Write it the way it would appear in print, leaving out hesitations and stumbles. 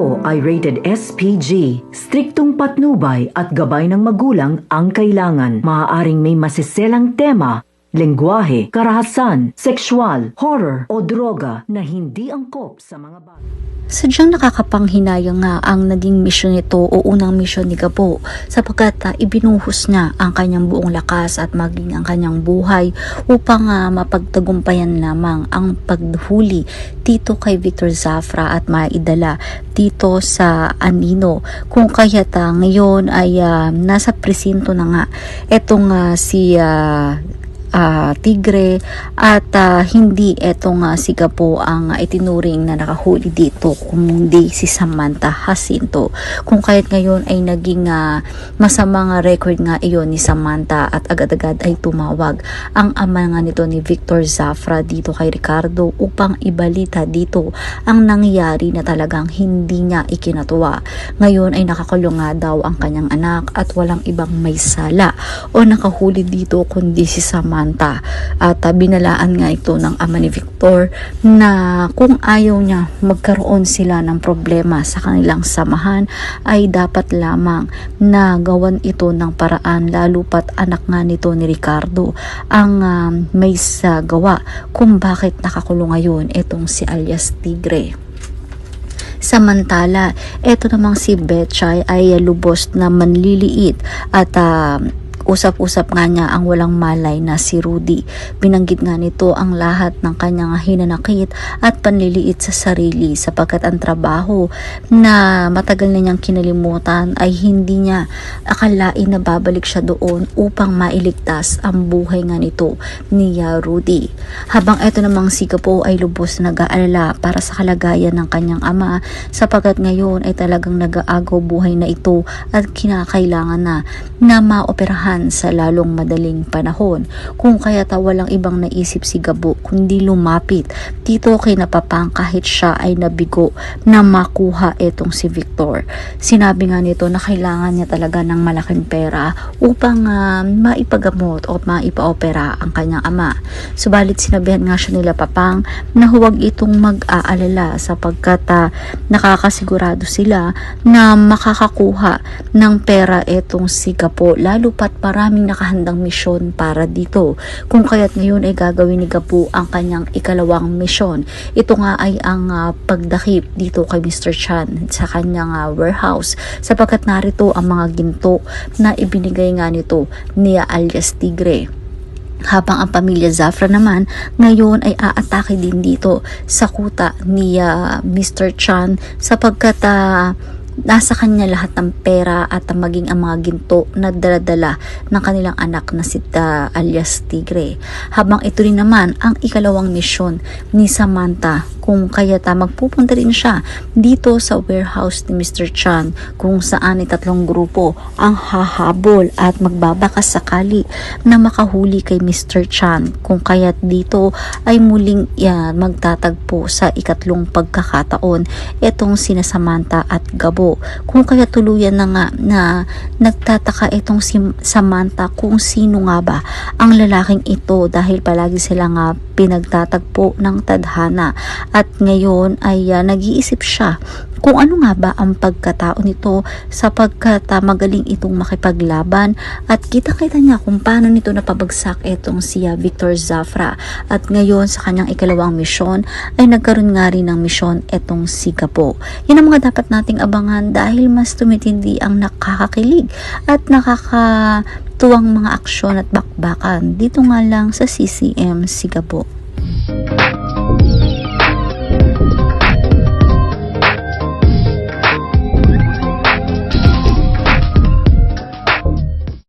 Ito ay rated SPG. Striktong patnubay at gabay ng magulang ang kailangan. Maaaring may masiselang tema, lengguwahe, karahasan, sexual, horror o droga na hindi angkop sa mga bata. Sadyang nakakapanghinayang nga ang naging misyon nito o unang misyon ni Gabo sapagkat ibinuhos niya ang kanyang buong lakas at maging ang kanyang buhay upang mapagtagumpayan lamang ang paghuli dito kay Victor Zafra at maidala dito sa Anino. Kung kaya't ngayon ay nasa presinto na nga etong si Tigre at hindi etong si Gabo ang itinuring na nakahuli dito kundi si Samantha Jacinto. Kung kaya't ngayon ay naging masamang record nga iyon ni Samantha at agad-agad ay tumawag ang ama nga nito ni Victor Zafra dito kay Ricardo upang ibalita dito ang nangyari na talagang hindi niya ikinatuwa. Ngayon ay nakakulong nga daw ang kanyang anak at walang ibang may sala o nakahuli dito kundi si Samantha. At binalaan nga ito ng ama ni Victor na kung ayaw niya magkaroon sila ng problema sa kanilang samahan ay dapat lamang na gawan ito ng paraan, lalo pat anak nga nito ni Ricardo ang may gawa kung bakit nakakulong ngayon itong si alias Tigre. Samantala, eto namang si Betchay ay lubos na manliliit at usap-usap nga niya ang walang malay na si Rudy. Binanggit nga nito ang lahat ng kanyang hinanakit at panliliit sa sarili sapagkat ang trabaho na matagal na niyang kinalimutan ay hindi niya akalain na babalik siya doon upang mailigtas ang buhay nga nito ni Rudy. Habang eto namang si Gabo ay lubos na nag-aalala para sa kalagayan ng kanyang ama sapagkat ngayon ay talagang nag-aagaw buhay na ito at kinakailangan na maoperahan sa lalong madaling panahon. Kung kaya walang ibang naisip si Gabo kundi lumapit dito kay Napapang kahit siya ay nabigo na makuha etong si Victor. Sinabi nga nito na kailangan niya talaga ng malaking pera upang maipagamot o maipaopera ang kanyang ama. Subalit sinabihan nga siya nila Papang na huwag itong mag-aalala sapagkat nakakasigurado sila na makakakuha ng pera etong si Gabo, lalo pat maraming nakahandang misyon para dito. Kung kaya't ngayon ay gagawin ni Gabo ang kanyang ikalawang misyon. Ito nga ay ang pagdakip dito kay Mr. Chan sa kanyang warehouse sapagkat narito ang mga ginto na ibinigay nga nito ni alias Tigre. Habang ang pamilya Zafra naman ngayon ay aatake din dito sa kuta ni Mr. Chan sapagkat nasa kanya lahat ng pera at maging ang mga ginto na daladala ng kanilang anak na si alias Tigre. Habang ito rin naman ang ikalawang misyon ni Samantha kung kaya magpupunta rin siya dito sa warehouse ni Mr. Chan kung saan ay tatlong grupo ang hahabol at magbabakas sakali na makahuli kay Mr. Chan. Kung kaya dito ay muling magtatagpo sa ikatlong pagkakataon itong sina Samantha at Gabo. Kung kaya tuluyan na nga na nagtataka itong si Samantha kung sino nga ba ang lalaking ito dahil palagi sila nga pinagtatagpo ng tadhana at ngayon ay nag-iisip siya kung ano nga ba ang pagkatao nito sapagkat magaling itong makipaglaban at kita-kita niya kung paano nito napabagsak itong si Victor Zafra at ngayon sa kanyang ikalawang misyon ay nagkaroon nga rin ng misyon itong si Gabo. Yan ang mga dapat nating abangan dahil mas tumitindi ang nakakakilig at nakakatuwang mga aksyon at bakbakan dito nga lang sa CCM si Gabo.